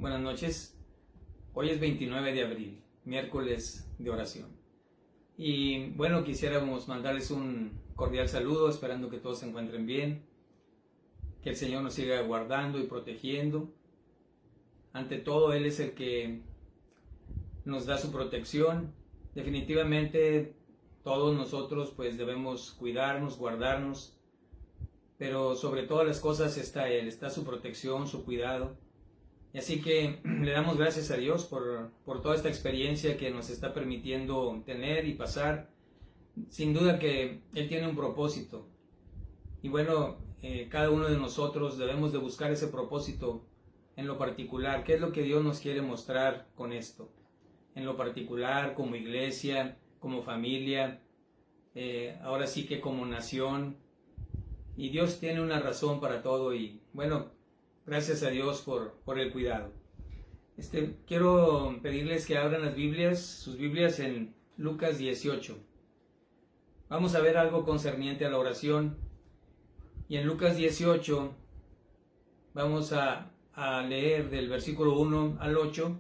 Buenas noches. Hoy es 29 de abril, miércoles de oración. Y bueno, quisiéramos mandarles un cordial saludo, esperando que todos se encuentren bien, que el Señor nos siga guardando y protegiendo. Ante todo, Él es el que nos da su protección. Definitivamente todos nosotros pues debemos cuidarnos, guardarnos, pero sobre todas las cosas está Él, está su protección, su cuidado. Y así que le damos gracias a Dios por toda esta experiencia que nos está permitiendo tener y pasar. Sin duda que Él tiene un propósito. Y bueno, cada uno de nosotros debemos de buscar ese propósito en lo particular. ¿Qué es lo que Dios nos quiere mostrar con esto? En lo particular, como iglesia, como familia, ahora sí que como nación. Y Dios tiene una razón para todo y bueno, gracias a Dios por el cuidado. Quiero pedirles que abran las Biblias, sus Biblias en Lucas 18. Vamos a ver algo concerniente a la oración. Y en Lucas 18 vamos a leer del versículo 1 al 8.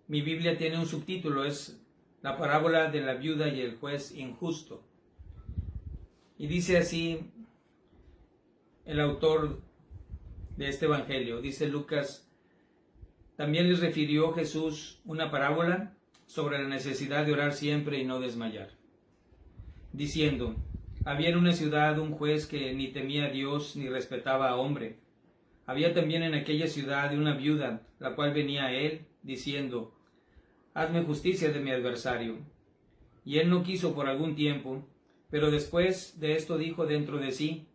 Mi Biblia tiene un subtítulo, es la parábola de la viuda y el juez injusto. Y dice así el autor de este evangelio, dice Lucas: también les refirió Jesús una parábola sobre la necesidad de orar siempre y no desmayar, diciendo: había en una ciudad un juez que ni temía a Dios ni respetaba a hombre. Había también en aquella ciudad una viuda, la cual venía a él, diciendo: hazme justicia de mi adversario. Y él no quiso por algún tiempo, pero después de esto dijo dentro de sí: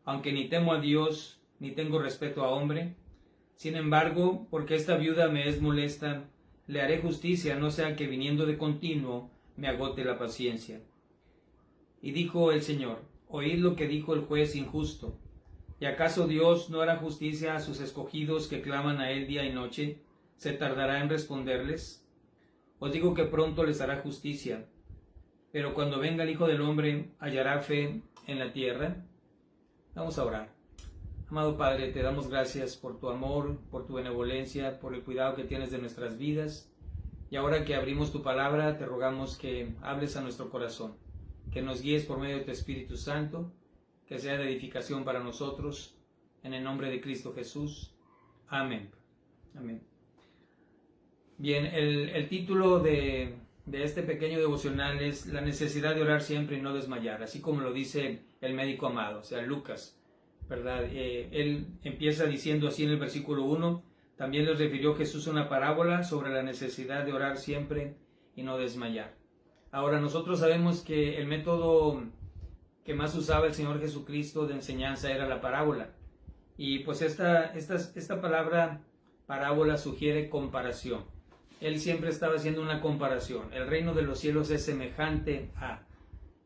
aunque ni temo a Dios, ni tengo respeto a hombre, sin embargo, porque esta viuda me es molesta, le haré justicia, no sea que viniendo de continuo me agote la paciencia. Y dijo el Señor: oíd lo que dijo el juez injusto. ¿Y acaso Dios no hará justicia a sus escogidos que claman a él día y noche? ¿Se tardará en responderles? Os digo que pronto les hará justicia. Pero cuando venga el Hijo del Hombre, ¿hallará fe en la tierra? Vamos a orar. Amado Padre, te damos gracias por tu amor, por tu benevolencia, por el cuidado que tienes de nuestras vidas. Y ahora que abrimos tu palabra, te rogamos que hables a nuestro corazón, que nos guíes por medio de tu Espíritu Santo, que sea de edificación para nosotros, en el nombre de Cristo Jesús. Amén. Amén. Bien, el título de este pequeño devocional es la necesidad de orar siempre y no desmayar, así como lo dice el médico amado, o sea, Lucas, ¿verdad? Él empieza diciendo así en el versículo 1, también les refirió Jesús una parábola sobre la necesidad de orar siempre y no desmayar. Ahora, nosotros sabemos que el método que más usaba el Señor Jesucristo de enseñanza era la parábola, y pues esta palabra parábola sugiere comparación. Él siempre estaba haciendo una comparación. El reino de los cielos es semejante a,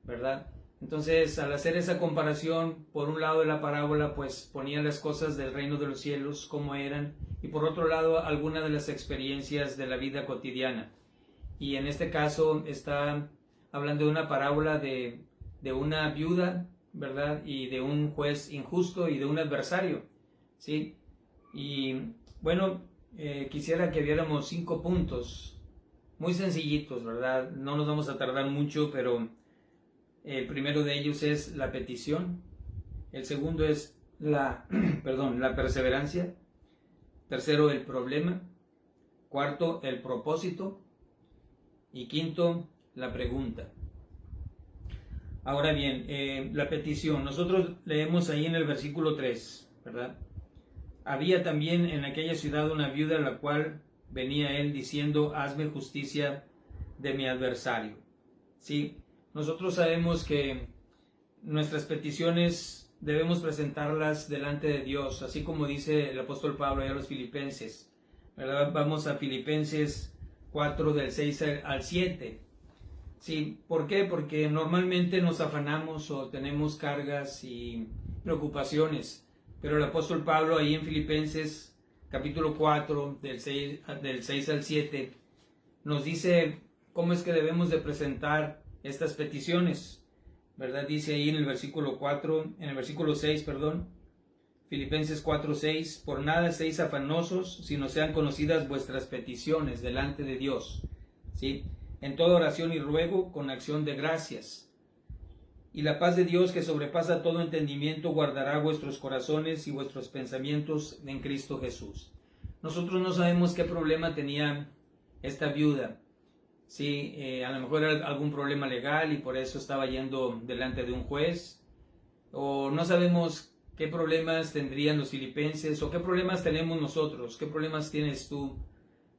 ¿verdad? Entonces, al hacer esa comparación, por un lado de la parábola, pues ponía las cosas del reino de los cielos como eran, y por otro lado, algunas de las experiencias de la vida cotidiana. Y en este caso está hablando de una parábola de una viuda, ¿verdad? Y de un juez injusto y de un adversario, ¿sí? Y bueno, quisiera que viéramos 5 puntos muy sencillitos, ¿verdad? No nos vamos a tardar mucho, pero el primero de ellos es la petición. El segundo es la perseverancia. Tercero, el problema. Cuarto, el propósito. Y quinto, la pregunta. Ahora bien, la petición. Nosotros leemos ahí en el versículo 3, ¿verdad? Había también en aquella ciudad una viuda, a la cual venía él diciendo: hazme justicia de mi adversario. ¿Sí? Nosotros sabemos que nuestras peticiones debemos presentarlas delante de Dios, así como dice el apóstol Pablo a los filipenses, ¿verdad? Vamos a Filipenses 4 del 6 al 7. ¿Sí? ¿Por qué? Porque normalmente nos afanamos o tenemos cargas y preocupaciones. Pero el apóstol Pablo ahí en Filipenses capítulo 4 del 6 al 7 nos dice cómo es que debemos de presentar estas peticiones, ¿verdad? Dice ahí en el versículo 6, Filipenses 4:6, por nada estéis afanosos, sino sean conocidas vuestras peticiones delante de Dios, ¿sí? En toda oración y ruego con acción de gracias. Y la paz de Dios, que sobrepasa todo entendimiento, guardará vuestros corazones y vuestros pensamientos en Cristo Jesús. Nosotros no sabemos qué problema tenía esta viuda. Sí, a lo mejor era algún problema legal y por eso estaba yendo delante de un juez. O no sabemos qué problemas tendrían los filipenses o qué problemas tenemos nosotros, qué problemas tienes tú.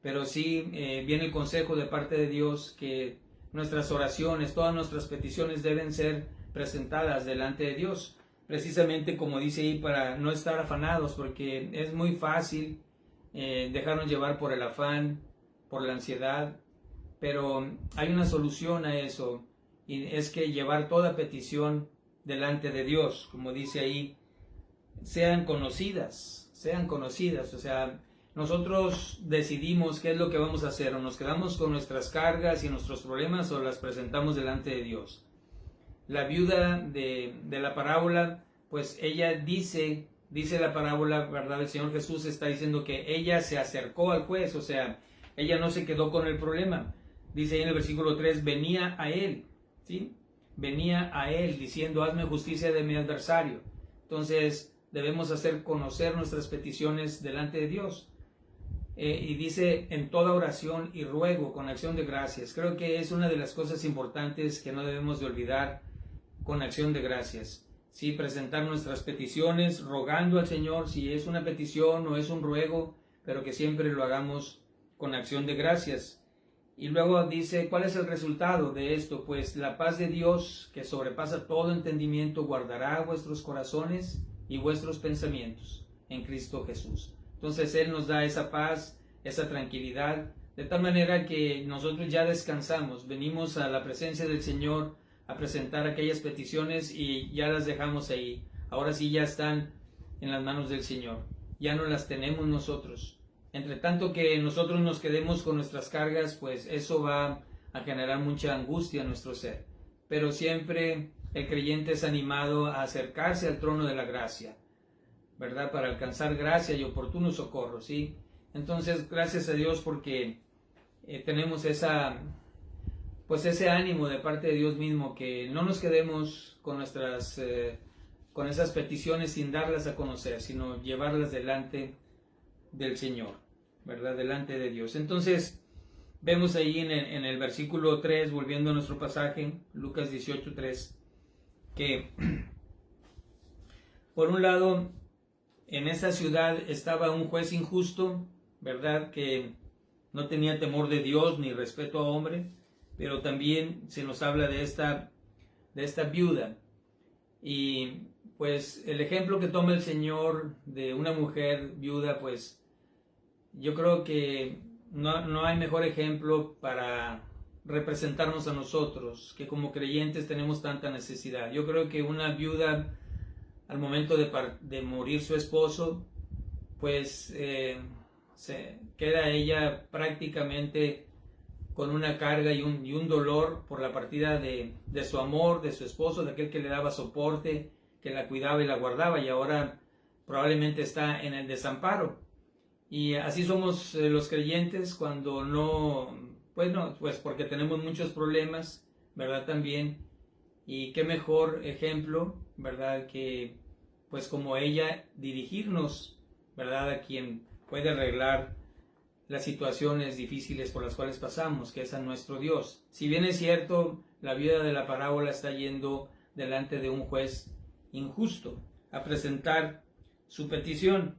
Pero sí viene el consejo de parte de Dios que nuestras oraciones, todas nuestras peticiones deben ser presentadas delante de Dios. Precisamente como dice ahí, para no estar afanados, porque es muy fácil dejarnos llevar por el afán, por la ansiedad. Pero hay una solución a eso, y es que llevar toda petición delante de Dios, como dice ahí, sean conocidas, o sea, nosotros decidimos qué es lo que vamos a hacer, o nos quedamos con nuestras cargas y nuestros problemas, o las presentamos delante de Dios. La viuda de la parábola, pues ella dice la parábola, ¿verdad? El Señor Jesús está diciendo que ella se acercó al juez, o sea, ella no se quedó con el problema. Dice ahí en el versículo 3, venía a él, ¿sí? Venía a él diciendo, hazme justicia de mi adversario. Entonces, debemos hacer conocer nuestras peticiones delante de Dios. Y dice, en toda oración y ruego con acción de gracias. Creo que es una de las cosas importantes que no debemos de olvidar, con acción de gracias. Sí, presentar nuestras peticiones, rogando al Señor, si es una petición o es un ruego, pero que siempre lo hagamos con acción de gracias. Y luego dice, ¿cuál es el resultado de esto? Pues la paz de Dios, que sobrepasa todo entendimiento, guardará vuestros corazones y vuestros pensamientos en Cristo Jesús. Entonces Él nos da esa paz, esa tranquilidad, de tal manera que nosotros ya descansamos, venimos a la presencia del Señor a presentar aquellas peticiones y ya las dejamos ahí. Ahora sí ya están en las manos del Señor, ya no las tenemos nosotros. Entre tanto que nosotros nos quedemos con nuestras cargas, pues eso va a generar mucha angustia en nuestro ser. Pero siempre el creyente es animado a acercarse al trono de la gracia, ¿verdad? Para alcanzar gracia y oportuno socorro, ¿sí? Entonces, gracias a Dios porque tenemos pues ese ánimo de parte de Dios mismo, que no nos quedemos con con esas peticiones sin darlas a conocer, sino llevarlas delante del Señor, ¿verdad? Delante de Dios. Entonces, vemos ahí en el versículo 3, volviendo a nuestro pasaje, Lucas 18:3, que por un lado, en esa ciudad estaba un juez injusto, ¿verdad? Que no tenía temor de Dios ni respeto a hombre, pero también se nos habla de esta viuda. Y pues el ejemplo que toma el Señor de una mujer viuda, pues yo creo que no hay mejor ejemplo para representarnos a nosotros, que como creyentes tenemos tanta necesidad. Yo creo que una viuda, al momento de morir su esposo, pues se queda ella prácticamente con una carga y un dolor por la partida de su amor, de su esposo, de aquel que le daba soporte, que la cuidaba y la guardaba, y ahora probablemente está en el desamparo. Y así somos los creyentes cuando pues porque tenemos muchos problemas, ¿verdad? También. Y qué mejor ejemplo, ¿verdad? Que pues como ella, dirigirnos, ¿verdad? A quien puede arreglar las situaciones difíciles por las cuales pasamos, que es a nuestro Dios. Si bien es cierto, la viuda de la parábola está yendo delante de un juez injusto a presentar su petición,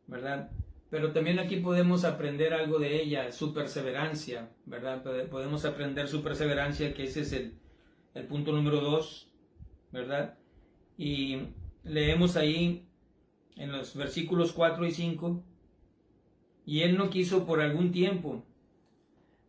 ¿verdad? Pero también aquí podemos aprender algo de ella, su perseverancia, ¿verdad? Podemos aprender su perseverancia, que ese es el punto número 2, ¿verdad? Y leemos ahí en los versículos 4 y 5, y él no quiso por algún tiempo,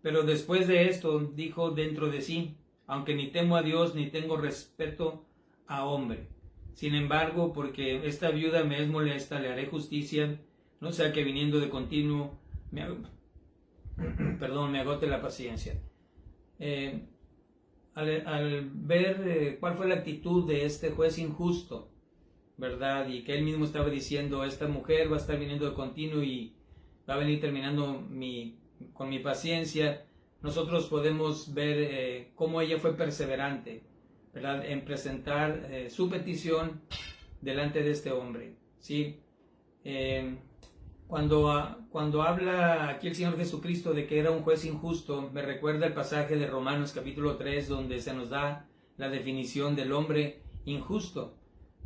pero después de esto dijo dentro de sí, aunque ni temo a Dios ni tengo respeto a hombre. Sin embargo, porque esta viuda me es molesta, le haré justicia, no sea que viniendo de continuo me agote la paciencia. Al ver cuál fue la actitud de este juez injusto, ¿verdad? Y que él mismo estaba diciendo, esta mujer va a estar viniendo de continuo y va a venir terminando con mi paciencia. Nosotros podemos ver cómo ella fue perseverante, ¿verdad?, en presentar su petición delante de este hombre, ¿sí? Cuando habla aquí el Señor Jesucristo de que era un juez injusto, me recuerda el pasaje de Romanos capítulo 3, donde se nos da la definición del hombre injusto.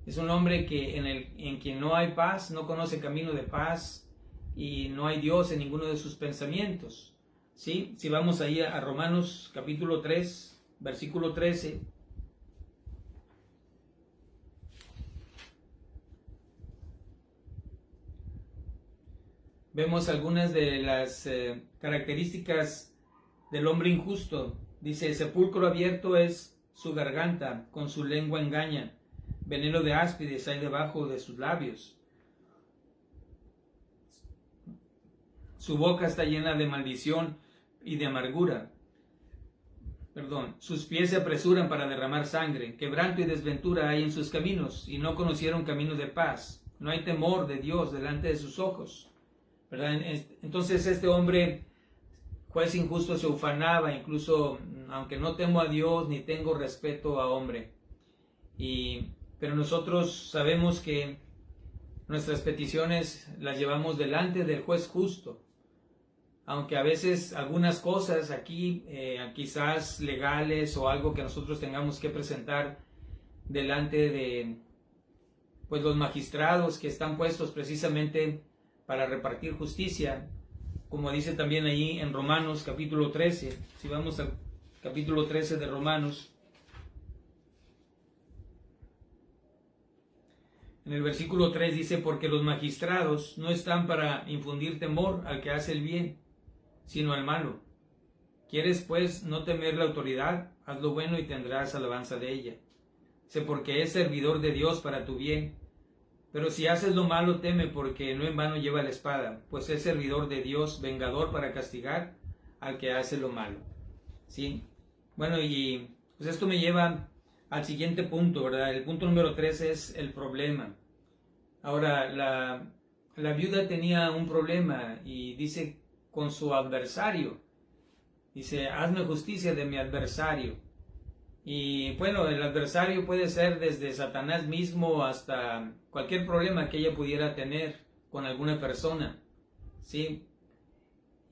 Es un hombre en quien no hay paz, no conoce camino de paz y no hay Dios en ninguno de sus pensamientos, ¿sí? Si vamos ahí a Romanos capítulo 3, versículo 13. Vemos algunas de las características del hombre injusto. Dice, sepulcro abierto es su garganta, con su lengua engaña, veneno de áspides hay debajo de sus labios. Su boca está llena de maldición y de amargura. Sus pies se apresuran para derramar sangre, quebranto y desventura hay en sus caminos, y no conocieron camino de paz. No hay temor de Dios delante de sus ojos, ¿verdad? Entonces este hombre, juez injusto, se ufanaba, incluso, aunque no temo a Dios ni tengo respeto a hombre. Pero nosotros sabemos que nuestras peticiones las llevamos delante del juez justo. Aunque a veces algunas cosas aquí, quizás legales o algo que nosotros tengamos que presentar delante de pues, los magistrados que están puestos precisamente para repartir justicia, como dice también ahí en Romanos capítulo 13, si vamos al capítulo 13 de Romanos, en el versículo 3 dice, porque los magistrados no están para infundir temor al que hace el bien, sino al malo. ¿Quieres pues no temer la autoridad? Haz lo bueno y tendrás alabanza de ella. Sé porque es servidor de Dios para tu bien. Pero si haces lo malo, teme, porque no en vano lleva la espada, pues es servidor de Dios, vengador para castigar al que hace lo malo. ¿Sí? Bueno, y pues esto me lleva al siguiente punto, ¿verdad? El punto número 3 es el problema. Ahora, la viuda tenía un problema y dice con su adversario. Dice, hazme justicia de mi adversario. Y bueno, el adversario puede ser desde Satanás mismo hasta cualquier problema que ella pudiera tener con alguna persona, ¿sí?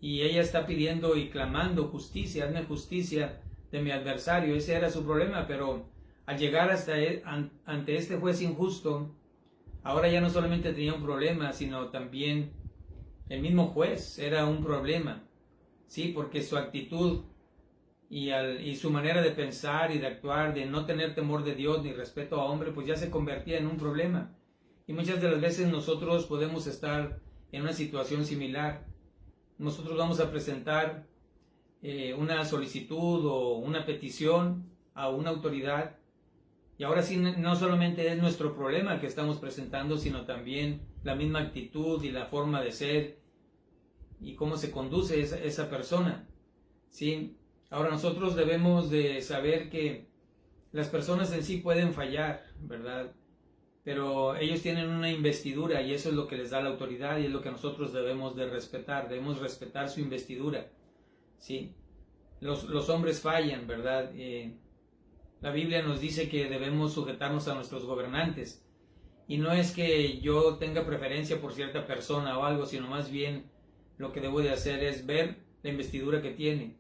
Y ella está pidiendo y clamando justicia, hazme justicia de mi adversario. Ese era su problema, pero al llegar ante este juez injusto, ahora ya no solamente tenía un problema, sino también el mismo juez era un problema, ¿sí? Porque su actitud y su manera de pensar y de actuar, de no tener temor de Dios ni respeto a hombre, pues ya se convertía en un problema. Y muchas de las veces nosotros podemos estar en una situación similar. Nosotros vamos a presentar una solicitud o una petición a una autoridad, y ahora sí no solamente es nuestro problema que estamos presentando, sino también la misma actitud y la forma de ser y cómo se conduce esa persona, ¿sí? Ahora nosotros debemos de saber que las personas en sí pueden fallar, ¿verdad? Pero ellos tienen una investidura y eso es lo que les da la autoridad y es lo que nosotros debemos de respetar. Debemos respetar su investidura, ¿sí? Los hombres fallan, ¿verdad? La Biblia nos dice que debemos sujetarnos a nuestros gobernantes. Y no es que yo tenga preferencia por cierta persona o algo, sino más bien lo que debo de hacer es ver la investidura que tiene,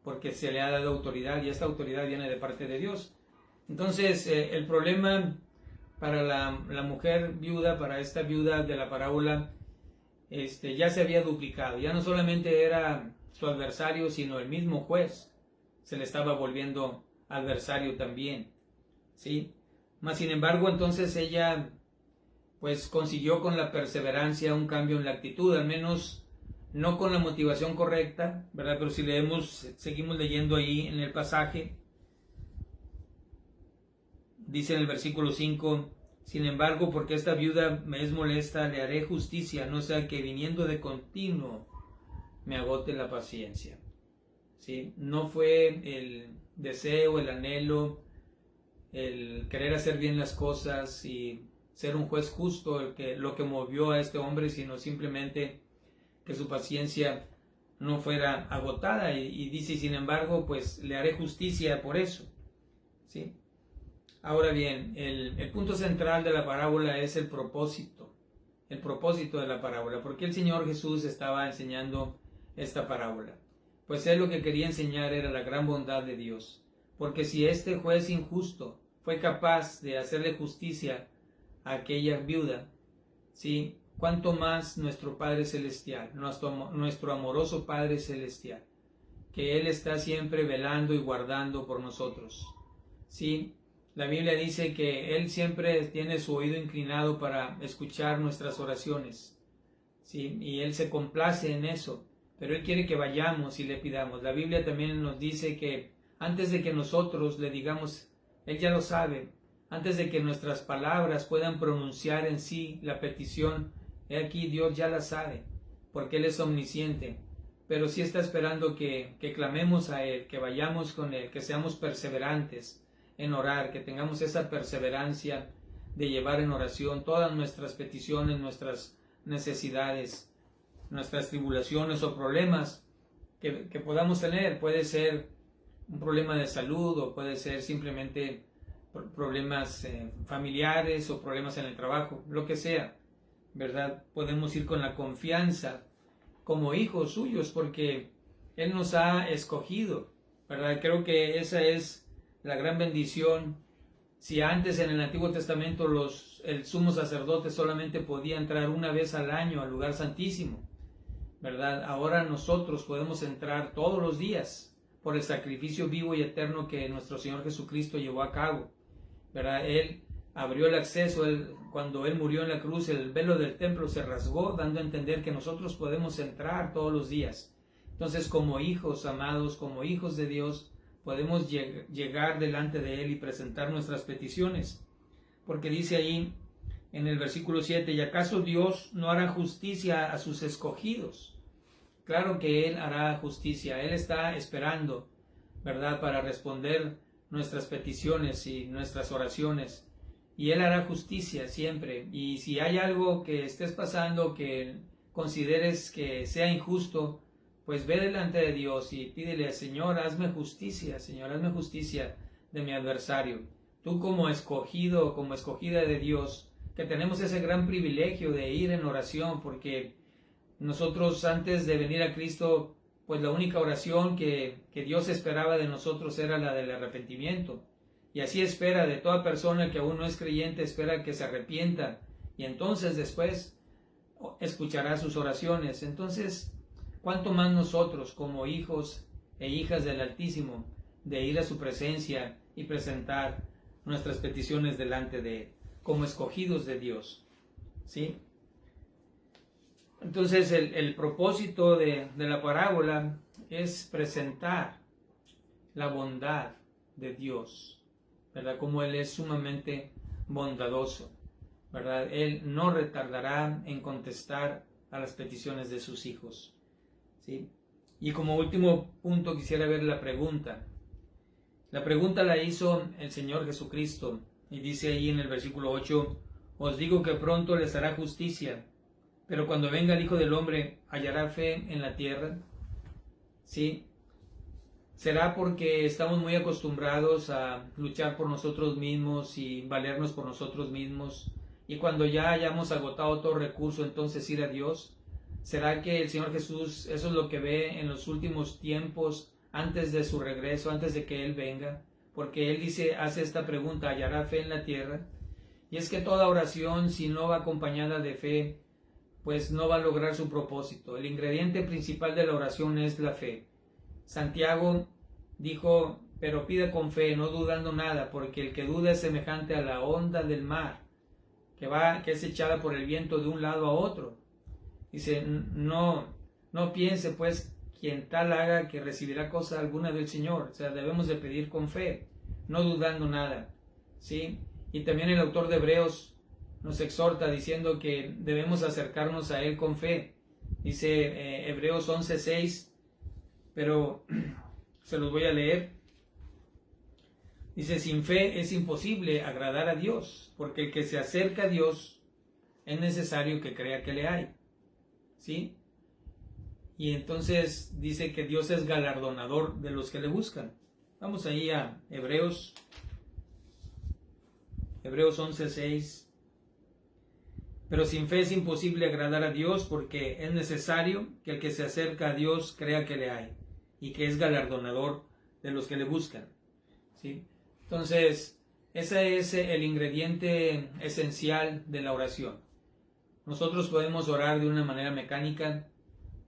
porque se le ha dado autoridad y esta autoridad viene de parte de Dios. Entonces, el problema para la mujer viuda, para esta viuda de la parábola, ya se había duplicado. Ya no solamente era su adversario, sino el mismo juez se le estaba volviendo adversario también, ¿sí? Mas, sin embargo, entonces ella pues consiguió con la perseverancia un cambio en la actitud, al menos no con la motivación correcta, ¿verdad? Pero si seguimos leyendo ahí en el pasaje, dice en el versículo 5, sin embargo, porque esta viuda me es molesta, le haré justicia, no sea que viniendo de continuo me agote la paciencia, ¿sí? No fue el deseo, el anhelo, el querer hacer bien las cosas y ser un juez justo lo que movió a este hombre, sino simplemente que su paciencia no fuera agotada. Y dice, sin embargo, pues le haré justicia por eso. ¿Sí? Ahora bien, el punto central de la parábola es el propósito de la parábola. ¿Por qué el Señor Jesús estaba enseñando esta parábola? Pues Él lo que quería enseñar era la gran bondad de Dios. Porque si este juez injusto fue capaz de hacerle justicia a aquella viuda, ¿sí? ¿Cuánto más nuestro Padre Celestial, nuestro amoroso Padre Celestial, que Él está siempre velando y guardando por nosotros? ¿Sí? La Biblia dice que Él siempre tiene su oído inclinado para escuchar nuestras oraciones, ¿sí? Y Él se complace en eso, pero Él quiere que vayamos y le pidamos. La Biblia también nos dice que antes de que nosotros le digamos, Él ya lo sabe. Antes de que nuestras palabras puedan pronunciar en sí la petición, he aquí Dios ya la sabe, porque Él es omnisciente. Pero sí está esperando que clamemos a Él, que vayamos con Él, que seamos perseverantes en orar, que tengamos esa perseverancia de llevar en oración todas nuestras peticiones, nuestras necesidades, nuestras tribulaciones o problemas que podamos tener. Puede ser un problema de salud o puede ser simplemente problemas familiares o problemas en el trabajo, lo que sea, ¿verdad? Podemos ir con la confianza como hijos suyos porque Él nos ha escogido, ¿verdad? Creo que esa es la gran bendición. Si antes en el Antiguo Testamento el sumo sacerdote solamente podía entrar una vez al año al lugar santísimo, ¿verdad? Ahora nosotros podemos entrar todos los días por el sacrificio vivo y eterno que nuestro Señor Jesucristo llevó a cabo, ¿verdad? Él abrió el acceso, cuando Él murió en la cruz, el velo del templo se rasgó, dando a entender que nosotros podemos entrar todos los días. Entonces, como hijos amados, como hijos de Dios, podemos llegar delante de Él y presentar nuestras peticiones. Porque dice ahí en el versículo 7, ¿y acaso Dios no hará justicia a sus escogidos? Claro que Él hará justicia. Él está esperando, ¿verdad?, para responder nuestras peticiones y nuestras oraciones. Y Él hará justicia siempre. Y si hay algo que estés pasando que consideres que sea injusto, pues ve delante de Dios y pídele, Señor, hazme justicia de mi adversario. Tú como escogido, como escogida de Dios, que tenemos ese gran privilegio de ir en oración, porque nosotros antes de venir a Cristo, pues la única oración que Dios esperaba de nosotros era la del arrepentimiento. Y así espera de toda persona que aún no es creyente, espera que se arrepienta y entonces después escuchará sus oraciones. Entonces, ¿cuánto más nosotros como hijos e hijas del Altísimo de ir a su presencia y presentar nuestras peticiones delante de Él, como escogidos de Dios? ¿Sí? Entonces el propósito de la parábola es presentar la bondad de Dios, ¿verdad? Como Él es sumamente bondadoso, ¿verdad? Él no retardará en contestar a las peticiones de sus hijos, ¿sí? Y como último punto quisiera ver la pregunta. La pregunta la hizo el Señor Jesucristo y dice ahí en el versículo 8, os digo que pronto les hará justicia, pero cuando venga el Hijo del Hombre, ¿hallará fe en la tierra? ¿Sí? ¿Será porque estamos muy acostumbrados a luchar por nosotros mismos y valernos por nosotros mismos? Y cuando ya hayamos agotado todo recurso, entonces ir a Dios. ¿Será que el Señor Jesús, eso es lo que ve en los últimos tiempos, antes de su regreso, antes de que Él venga? Porque Él hace esta pregunta, ¿hallará fe en la tierra? Y es que toda oración, si no va acompañada de fe, pues no va a lograr su propósito. El ingrediente principal de la oración es la fe. Santiago dijo, pero pida con fe, no dudando nada, porque el que duda es semejante a la onda del mar, que es echada por el viento de un lado a otro. Dice, no piense pues quien tal haga que recibirá cosa alguna del Señor. O sea, debemos de pedir con fe, no dudando nada, ¿sí? Y también el autor de Hebreos nos exhorta diciendo que debemos acercarnos a Él con fe. Dice Hebreos 11:6, pero se los voy a leer. Dice, sin fe es imposible agradar a Dios, porque el que se acerca a Dios es necesario que crea que le hay. ¿Sí? Y entonces dice que Dios es galardonador de los que le buscan. Vamos ahí a Hebreos 11:6. Pero sin fe es imposible agradar a Dios, porque es necesario que el que se acerca a Dios crea que le hay y que es galardonador de los que le buscan. ¿Sí? Entonces, ese es el ingrediente esencial de la oración. Nosotros podemos orar de una manera mecánica,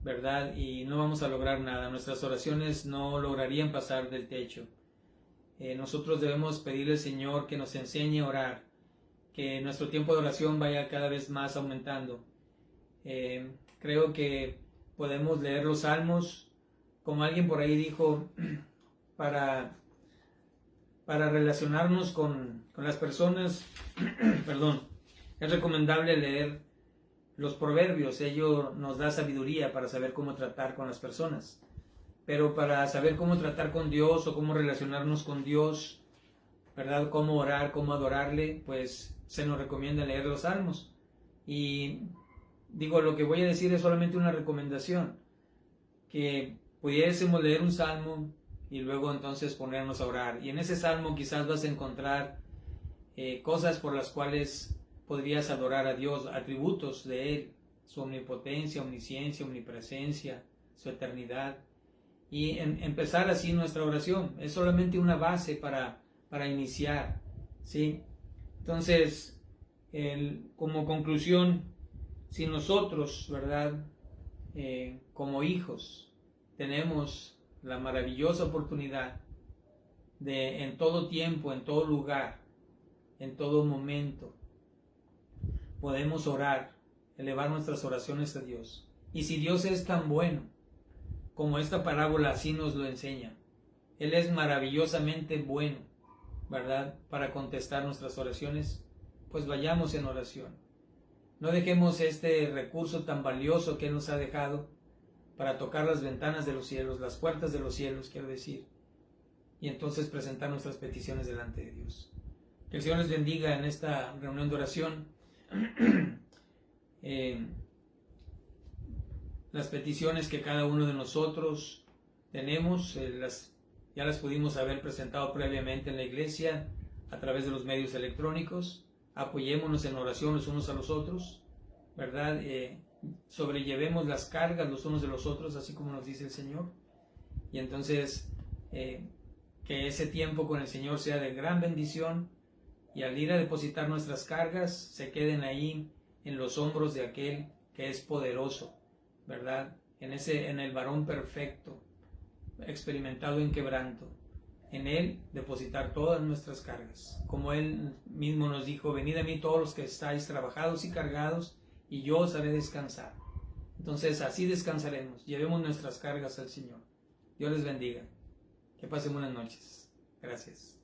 ¿verdad? Y no vamos a lograr nada. Nuestras oraciones no lograrían pasar del techo. Nosotros debemos pedirle al Señor que nos enseñe a orar, que nuestro tiempo de oración vaya cada vez más aumentando. Creo que podemos leer los salmos, como alguien por ahí dijo, para relacionarnos con las personas, perdón, es recomendable leer los proverbios. Ello nos da sabiduría para saber cómo tratar con las personas. Pero para saber cómo tratar con Dios o cómo relacionarnos con Dios, ¿verdad? Cómo orar, cómo adorarle, pues se nos recomienda leer los salmos. Y digo, lo que voy a decir es solamente una recomendación, que pudiésemos leer un salmo y luego entonces ponernos a orar. Y en ese salmo quizás vas a encontrar cosas por las cuales podrías adorar a Dios, atributos de Él, su omnipotencia, omnisciencia, omnipresencia, su eternidad. Y empezar así nuestra oración. Es solamente una base para iniciar, ¿sí? Entonces, como conclusión, si nosotros, ¿verdad? Como hijos, tenemos la maravillosa oportunidad de en todo tiempo, en todo lugar, en todo momento, podemos orar, elevar nuestras oraciones a Dios. Y si Dios es tan bueno, como esta parábola así nos lo enseña, Él es maravillosamente bueno, ¿verdad? Para contestar nuestras oraciones, pues vayamos en oración. No dejemos este recurso tan valioso que Él nos ha dejado para tocar las ventanas de los cielos, las puertas de los cielos, quiero decir, y entonces presentar nuestras peticiones delante de Dios. Que el Señor les bendiga en esta reunión de oración. Las peticiones que cada uno de nosotros tenemos, ya las pudimos haber presentado previamente en la iglesia a través de los medios electrónicos. Apoyémonos en oración los unos a los otros, ¿verdad? Sobrellevemos las cargas los unos de los otros, así como nos dice el Señor. Y entonces, que ese tiempo con el Señor sea de gran bendición, y al ir a depositar nuestras cargas, se queden ahí en los hombros de aquel que es poderoso, ¿verdad? En el varón perfecto, experimentado en quebranto. En Él depositar todas nuestras cargas. Como Él mismo nos dijo, venid a mí todos los que estáis trabajados y cargados, y yo os haré descansar. Entonces así descansaremos. Llevemos nuestras cargas al Señor. Dios les bendiga. Que pasen buenas noches. Gracias.